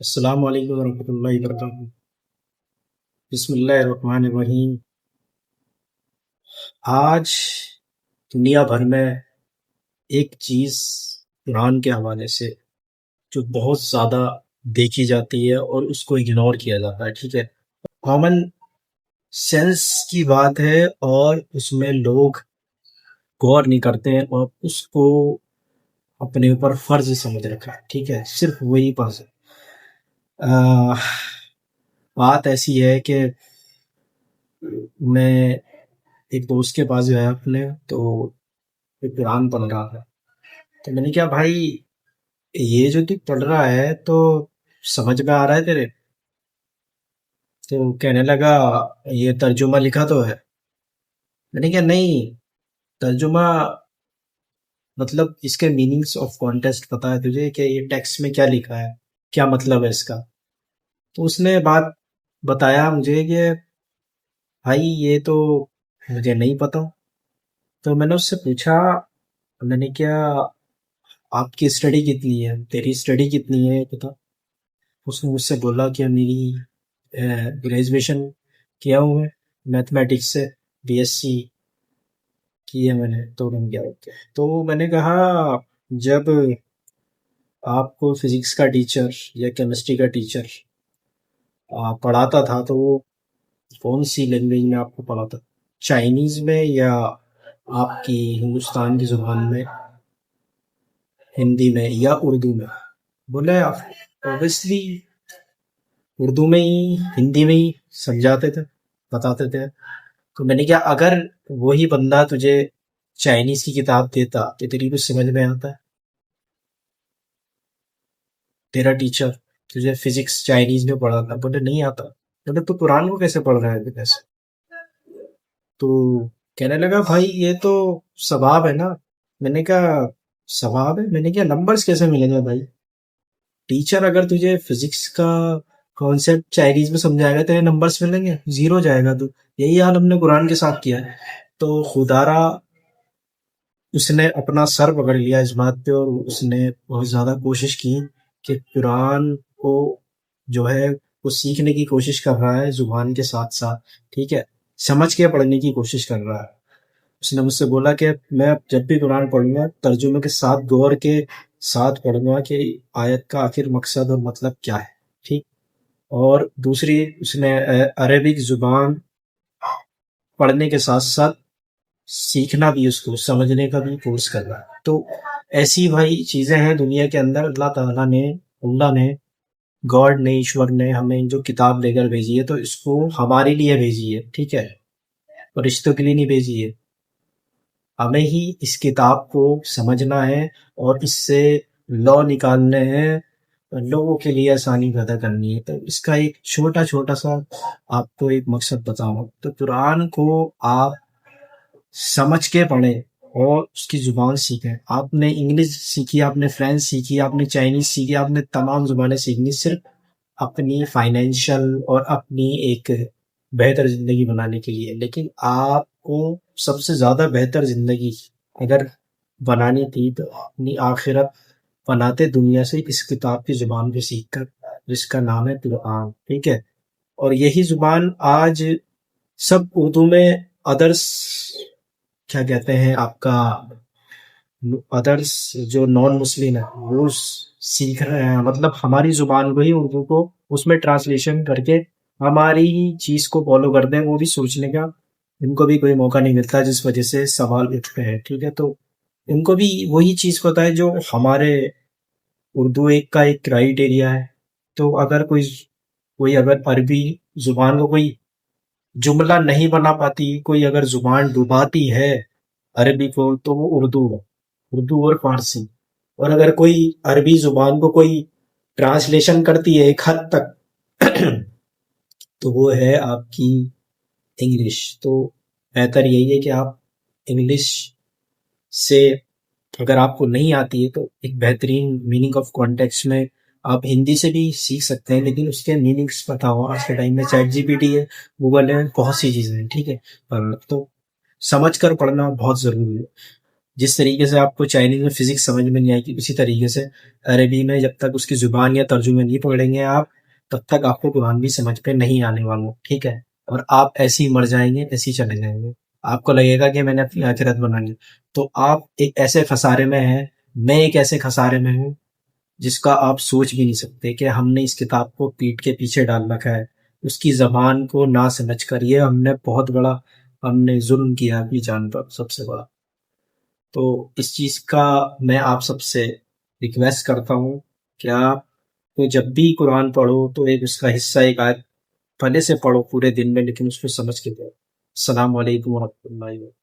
السلام علیکم ورحمۃ اللہ وبرکاتہ۔ بسم اللہ الرحمن الرحیم۔ آج دنیا بھر میں ایک چیز قرآن کے حوالے سے جو بہت زیادہ دیکھی جاتی ہے اور اس کو اگنور کیا جاتا ہے، ٹھیک ہے، کامن سینس کی بات ہے اور اس میں لوگ غور نہیں کرتے ہیں اور اس کو اپنے اوپر فرض سمجھ رکھا ہے، ٹھیک ہے، صرف وہی پاس ہے۔ بات ایسی ہے کہ میں ایک دوست کے پاس گیا اپنے، تو وہ قرآن پڑھ رہا تھا، تو میں نے کہا بھائی یہ جو تو پڑھ رہا ہے تو سمجھ میں آ رہا ہے تیرے؟ تو کہنے لگا یہ ترجمہ لکھا تو ہے۔ میں نے کہا نہیں، ترجمہ مطلب اس کے میننگس آف کانٹیکسٹ پتا ہے تجھے کہ یہ ٹیکسٹ میں کیا لکھا ہے، کیا مطلب ہے اس کا؟ تو اس نے بات بتایا مجھے کہ بھائی یہ تو مجھے نہیں پتا۔ تو میں نے اس سے پوچھا، میں نے کیا آپ کی اسٹڈی کتنی ہے، تیری اسٹڈی کتنی ہے پتا؟ اس نے مجھ سے بولا کہ میری گریجویشن کیا ہوا ہے میتھمیٹکس سے، بی ایس سی کی ہے میں نے۔ تو میں نے کیا اوکے، تو میں نے کہا جب آپ کو فزکس کا ٹیچر یا کیمسٹری کا ٹیچر پڑھاتا تھا تو وہ کون سی لینگویج میں آپ کو پڑھاتا، چائنیز میں یا آپ کی ہندوستان کی زبان میں، ہندی میں یا اردو میں؟ بولے اوبیسلی اردو میں ہی، ہندی میں ہی سمجھاتے تھے، بتاتے تھے۔ تو میں نے کہا اگر وہی بندہ تجھے چائنیز کی کتاب دیتا تو تیری کچھ سمجھ میں آتا ہے؟ تیرا ٹیچر تجھے فزکس چائنیز میں پڑھاتا، بولے نہیں آتا۔ بولے تو قرآن کو کیسے پڑھ رہا ہے کیسے؟ تو کہنے لگا بھائی یہ تو ثواب ہے نا۔ میں نے کہا ثواب ہے؟ میں نے کہا نمبرز کیسے ملیں گے بھائی؟ ٹیچر اگر تجھے فزکس کا کانسیپٹ چائنیز میں سمجھائے گا تیرے نمبرز ملیں گے؟ زیرو جائے گا۔ تو یہی حال ہم نے قرآن کے ساتھ کیا ہے۔ تو خدا را اس نے اپنا سر پکڑ لیا اس بات پہ، اور اس نے بہت زیادہ کوشش کی کہ قرآن کو جو ہے وہ سیکھنے کی کوشش کر رہا ہے زبان کے ساتھ ساتھ، ٹھیک ہے، سمجھ کے پڑھنے کی کوشش کر رہا ہے۔ اس نے مجھ سے بولا کہ میں جب بھی قرآن پڑھوں گا ترجمے کے ساتھ غور کے ساتھ پڑھوں گا کہ آیت کا آخر مقصد اور مطلب کیا ہے، ٹھیک۔ اور دوسری اس نے عربک زبان پڑھنے کے ساتھ ساتھ سیکھنا بھی، اس کو سمجھنے کا بھی کورس کر رہا ہے۔ تو ایسی بھائی چیزیں ہیں دنیا کے اندر۔ اللہ تعالیٰ نے، اللہ نے، گاڈ نے، ایشور نے ہمیں جو کتاب لے کر بھیجی ہے تو اس کو ہمارے لیے بھیجی ہے، ٹھیک ہے، فرشتوں کے لیے نہیں بھیجی ہے۔ ہمیں ہی اس کتاب کو سمجھنا ہے اور اس سے لا نکالنے ہیں، لوگوں کے لیے آسانی پیدا کرنی ہے۔ تو اس کا ایک چھوٹا چھوٹا سا آپ کو ایک مقصد بتاؤں تو قرآن کو آپ سمجھ کے پڑھیں اور اس کی زبان سیکھیں۔ آپ نے انگلش سیکھی، آپ نے فرینچ سیکھی، آپ نے چائنیز سیکھی، آپ نے تمام زبانیں سیکھنی صرف اپنی فائنینشیل اور اپنی ایک بہتر زندگی بنانے کے لیے، لیکن آپ کو سب سے زیادہ بہتر زندگی اگر بنانی تھی تو اپنی آخرت بناتے دنیا سے اس کتاب کی زبان کو سیکھ کر، جس کا نام ہے قرآن، ٹھیک ہے۔ اور یہی زبان آج سب اردو میں ادرس کیا کہتے ہیں آپ کا، ادرس جو نان مسلم ہے وہ سیکھ رہے ہیں، مطلب ہماری زبان کو ہی اردو کو اس میں ٹرانسلیشن کر کے ہماری ہی چیز کو فالو کر دیں، وہ بھی سوچنے کا ان کو بھی کوئی موقع نہیں ملتا، جس وجہ سے سوال اٹھتے ہیں، ٹھیک ہے۔ تو ان کو بھی وہی چیز پتہ ہے جو ہمارے اردو ایک کا ایک کرائیٹیریا ہے۔ تو اگر کوئی اگر عربی زبان کو کوئی جملہ نہیں بنا پاتی، کوئی اگر زبان ڈباتی ہے عربی کو تو وہ اردو ہے، اردو اور فارسی۔ اور اگر کوئی عربی زبان کو کوئی ٹرانسلیشن کرتی ہے ایک حد تک تو وہ ہے آپ کی انگلش۔ تو بہتر یہی ہے کہ آپ انگلش سے اگر آپ کو نہیں آتی ہے تو ایک بہترین میننگ آف کانٹیکسٹ میں آپ ہندی سے بھی سیکھ سکتے ہیں، لیکن اس کے میننگس پتہ ہو۔ آج کے ٹائم میں چیٹ جی پی ٹی ہے، گوگل ہے، بہت سی چیزیں ہیں، ٹھیک ہے، تو سمجھ کر پڑھنا بہت ضروری ہے۔ جس طریقے سے آپ کو چائنیز میں فزکس سمجھ میں نہیں آئے گی، اسی طریقے سے عربی میں جب تک اس کی زبان یا ترجمے نہیں پکڑیں گے آپ، تب تک آپ کو قرآن بھی سمجھ پہ نہیں آنے والا، ٹھیک ہے؟ اور آپ ایسے ہی مر جائیں گے، ایسے ہی چلے جائیں گے، آپ کو لگے گا کہ میں نے اپنی آخرت بنا لی۔ تو آپ ایک ایسے خسارے میں ہیں، میں ایک ایسے خسارے میں ہوں جس کا آپ سوچ بھی نہیں سکتے، کہ ہم نے اس کتاب کو پیٹ کے پیچھے ڈال رکھا ہے، اس کی زبان کو نہ سمجھ کر، یہ ہم نے بہت بڑا، ہم نے ظلم کیا اپنی جان پر، سب سے بڑا۔ تو اس چیز کا میں آپ سب سے ریکویسٹ کرتا ہوں کہ آپ کو جب بھی قرآن پڑھو تو ایک اس کا حصہ، ایک آیت پہلے سے پڑھو پورے دن میں، لیکن اس کو سمجھ کے دو۔ السلام علیکم ورحمۃ اللہ وبرکاتہ۔